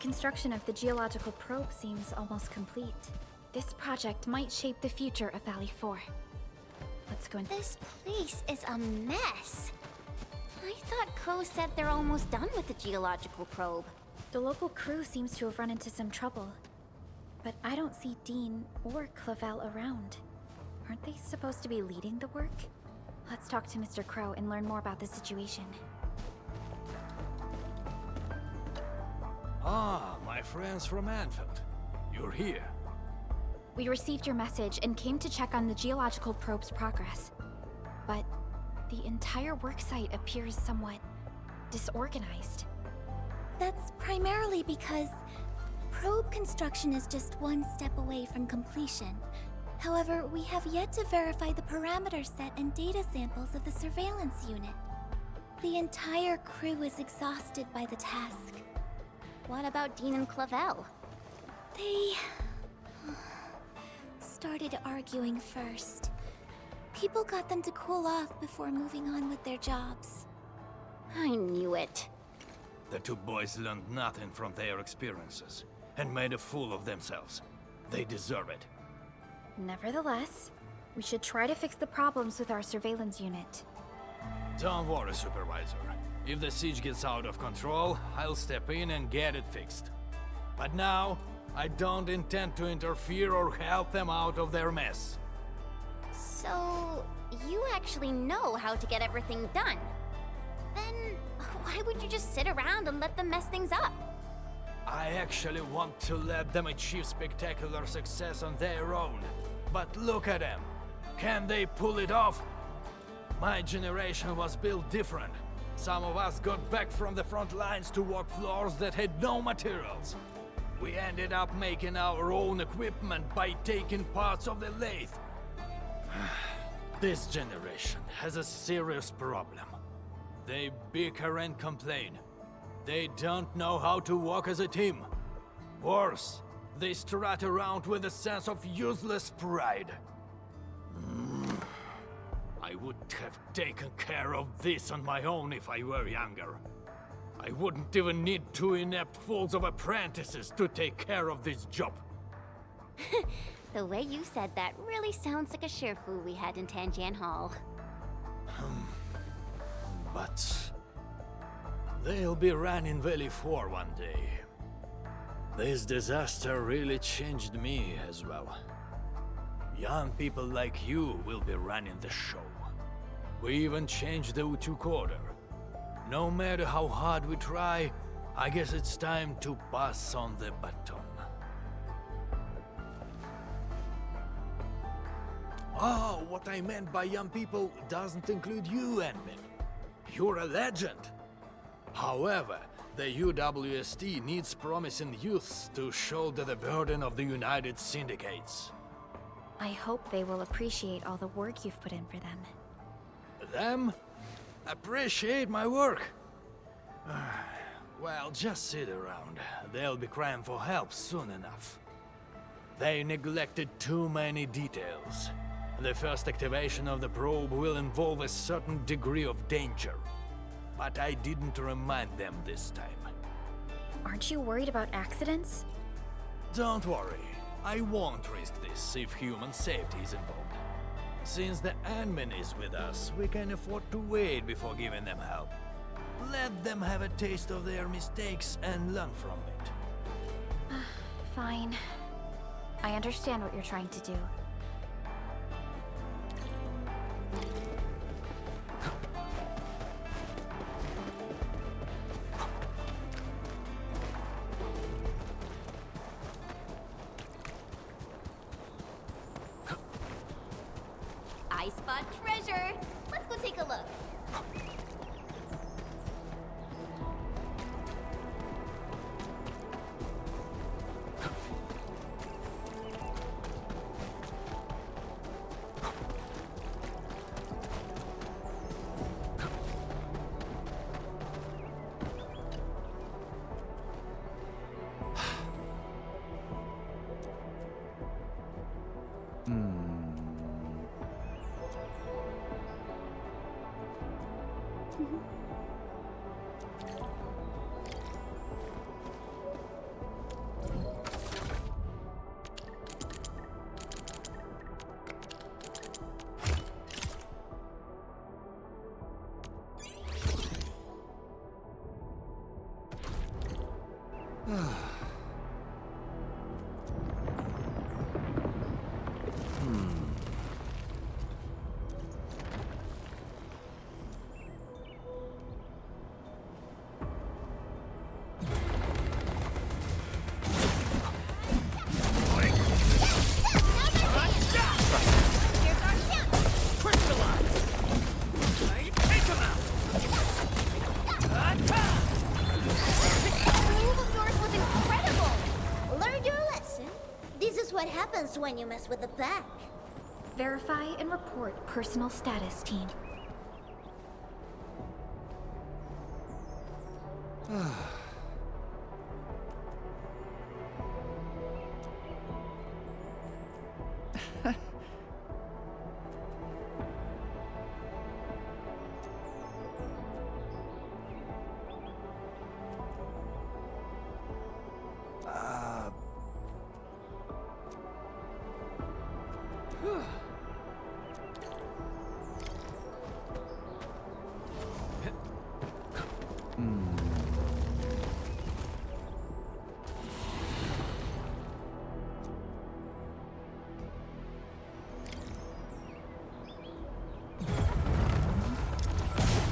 construction of the geological probe seems almost complete. This project might shape the future of Valley 4. Let's go in. This place is a mess. I thought Crow said they're almost done with the geological probe. The local crew seems to have run into some trouble. But I don't see Dean or Clavel around. Aren't they supposed to be leading the work? Let's talk to Mr. Crow and learn more about the situation. Ah, my friends from Endfield. You're here. We received your message and came to check on the geological probe's progress. But the entire worksite appears somewhat disorganized. That's primarily because probe construction is just one step away from completion. However, we have yet to verify the parameter set and data samples of the surveillance unit. The entire crew is exhausted by the task. What about Dean and Clavel? They started arguing first. People got them to cool off before moving on with their jobs. I knew it. The two boys learned nothing from their experiences and made a fool of themselves. They deserve it. Nevertheless, we should try to fix the problems with our surveillance unit. Don't worry, Supervisor. If the siege gets out of control, I'll step in and get it fixed. But now, I don't intend to interfere or help them out of their mess. So, you actually know how to get everything done. Then, why would you just sit around and let them mess things up? I actually want to let them achieve spectacular success on their own. But look at them. Can they pull it off? My generation was built different. Some of us got back from the front lines to work floors that had no materials. We ended up making our own equipment by taking parts of the lathe. This generation has a serious problem. They bicker and complain. They don't know how to work as a team. Worse, they strut around with a sense of useless pride. I would have taken care of this on my own if I were younger. I wouldn't even need two inept fools of apprentices to take care of this job. The way you said that really sounds like a Shifu we had in Tanjian Hall. But they'll be running Valley 4 one day. This disaster really changed me as well. Young people like you will be running the show. We even changed the U2 order. No matter how hard we try, I guess it's time to pass on the baton. Oh, what I meant by young people doesn't include you, Edmund. You're a legend. However, the UWST needs promising youths to shoulder the burden of the United Syndicates. I hope they will appreciate all the work you've put in for them. Them? Appreciate my work? Well, just sit around. They'll be crying for help soon enough. They neglected too many details. The first activation of the probe will involve a certain degree of danger. But I didn't remind them this time. Aren't you worried about accidents? Don't worry. I won't risk this if human safety is involved. Since the admin is with us, we can afford to wait before giving them help. Let them have a taste of their mistakes and learn from it. Fine. I understand what you're trying to do. I spot treasure! Let's go take a look. happens when you mess with the pack. Verify and report personal status, team.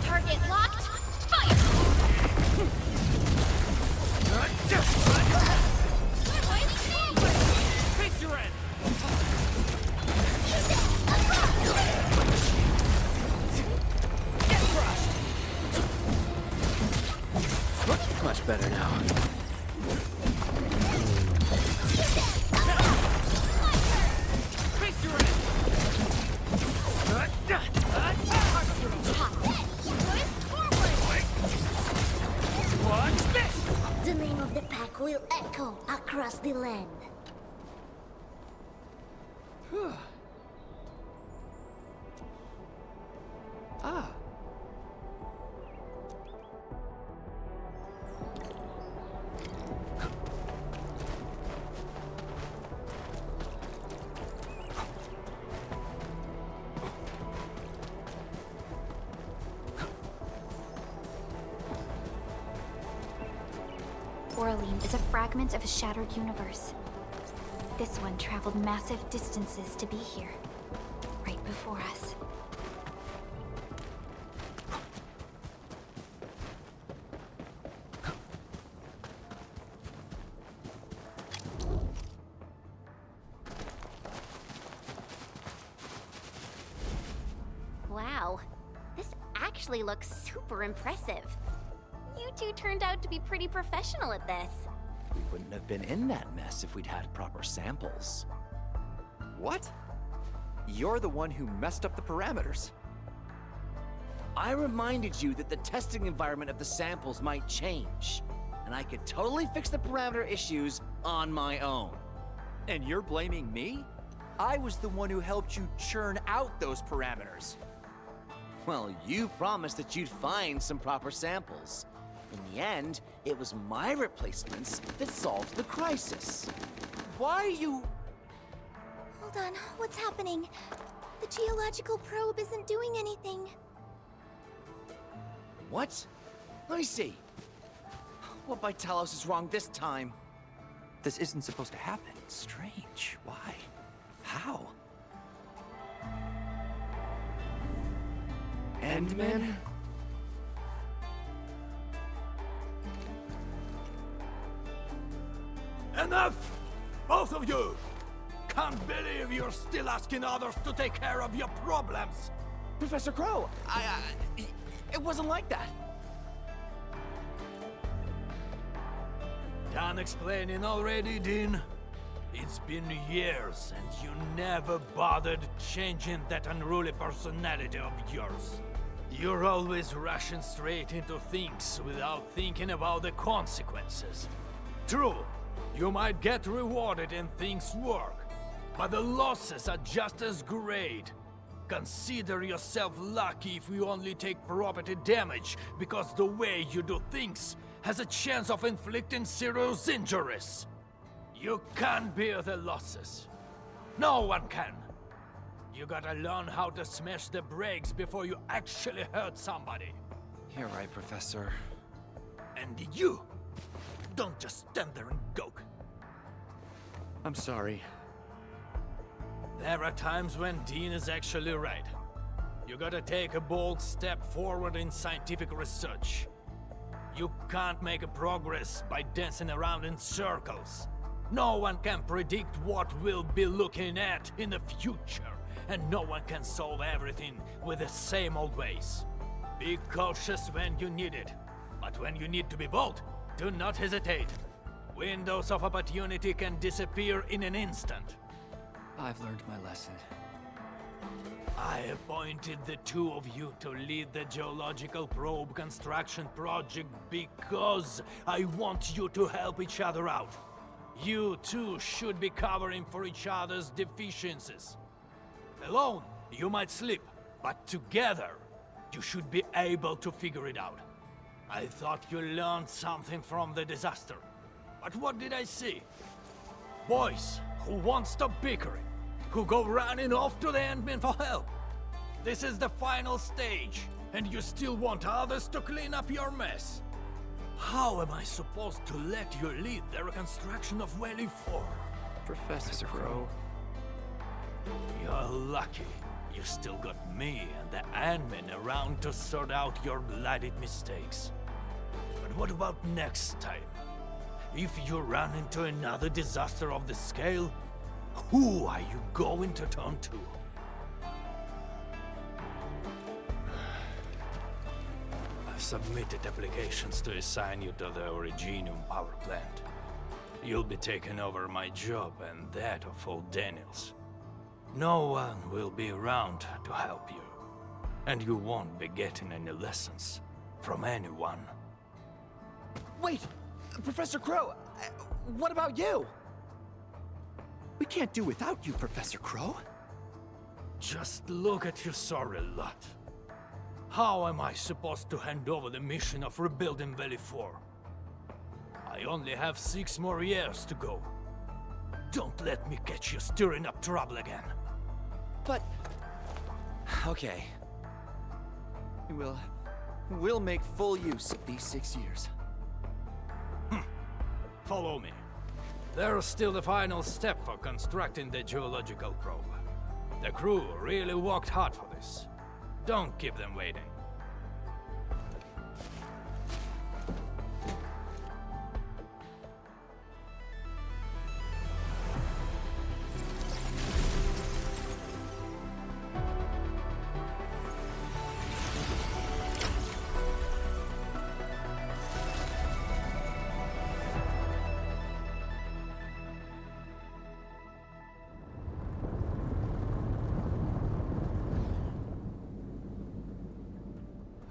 Target locked. Fire! Face your end! Get crushed! Much better now. Face your end! What's this? The name of the pack will echo across the land. Ah. Orlean is a fragment of a shattered universe. This one traveled massive distances to be here, right before us. Wow, this actually looks super impressive. You two turned out to be pretty professional at this. We wouldn't have been in that mess if we'd had proper samples. What? You're the one who messed up the parameters. I reminded you that the testing environment of the samples might change, and I could totally fix the parameter issues on my own. And you're blaming me? I was the one who helped you churn out those parameters. Well, you promised that you'd find some proper samples. In the end, it was my replacements that solved the crisis. Why are you... Hold on, what's happening? The geological probe isn't doing anything. What? Let me see. What by Talos is wrong this time? This isn't supposed to happen. Strange. Why? How? Endman? Enough! Both of you! Can't believe you're still asking others to take care of your problems! Professor Crow, it wasn't like that. Done explaining already, Dean? It's been years, and you never bothered changing that unruly personality of yours. You're always rushing straight into things without thinking about the consequences. True, you might get rewarded and things work, but the losses are just as great. Consider yourself lucky if you only take property damage, because the way you do things has a chance of inflicting serious injuries. You can't bear the losses. No one can. You gotta learn how to smash the brakes before you actually hurt somebody. You're right, Professor. And you, don't just stand there and gawk. I'm sorry. There are times when Dean is actually right. You gotta take a bold step forward in scientific research. You can't make a progress by dancing around in circles. No one can predict what we'll be looking at in the future, and no one can solve everything with the same old ways. Be cautious when you need it, but when you need to be bold, do not hesitate. Windows of opportunity can disappear in an instant. I've learned my lesson. I appointed the two of you to lead the geological probe construction project because I want you to help each other out. You two should be covering for each other's deficiencies. Alone, you might slip, but together, you should be able to figure it out. I thought you learned something from the disaster. But what did I see? Boys who won't stop bickering, who go running off to the Endmen for help. This is the final stage, and you still want others to clean up your mess. How am I supposed to let you lead the reconstruction of Valley 4? Professor Crow. You're lucky. You still got me and the Endmen around to sort out your blighted mistakes. But what about next time? If you run into another disaster of the scale, who are you going to turn to? I've submitted applications to assign you to the Originium power plant. You'll be taking over my job and that of old Daniels. No one will be around to help you. And you won't be getting any lessons from anyone. Wait! Professor Crow! What about you? We can't do without you, Professor Crow. Just look at your sorry lot. How am I supposed to hand over the mission of rebuilding Valley 4? I only have 6 more years to go. Don't let me catch you stirring up trouble again. But... okay. We'll make full use of these 6 years. Follow me. There's still the final step for constructing the geological probe. The crew really worked hard for this. Don't keep them waiting.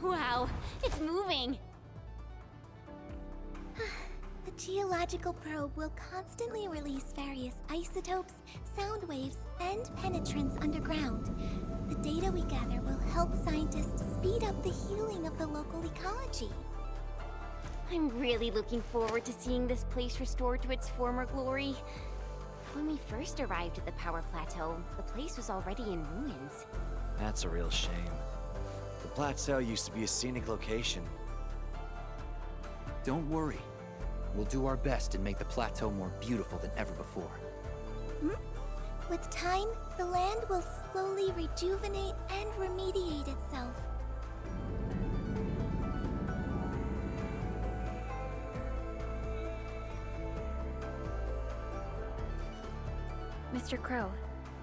Wow, it's moving! The geological probe will constantly release various isotopes, sound waves, and penetrants underground. The data we gather will help scientists speed up the healing of the local ecology. I'm really looking forward to seeing this place restored to its former glory. When we first arrived at the power plateau, the place was already in ruins. That's a real shame. The plateau used to be a scenic location. Don't worry. We'll do our best and make the plateau more beautiful than ever before. With time, the land will slowly rejuvenate and remediate itself. Mr. Crow,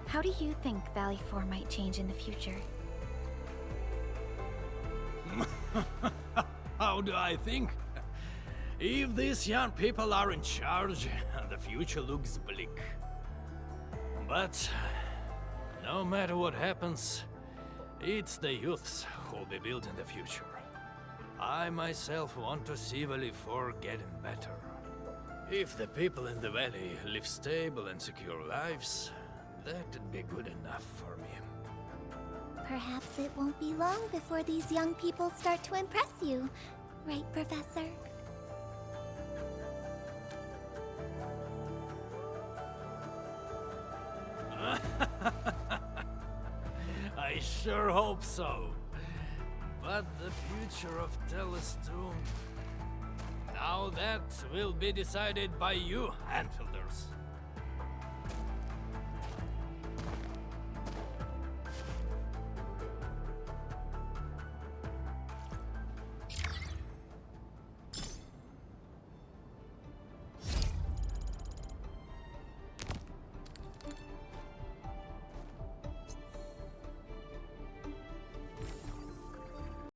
how do you think Valley 4 might change in the future? How do I think? If these young people are in charge, the future looks bleak. But no matter what happens, it's the youths who'll be building the future. I myself want to see Valley 4 getting better. If the people in the valley live stable and secure lives, that'd be good enough for me. Perhaps it won't be long before these young people start to impress you. Right, Professor? I sure hope so. But the future of Telestorm... Now that will be decided by you, Enfielders.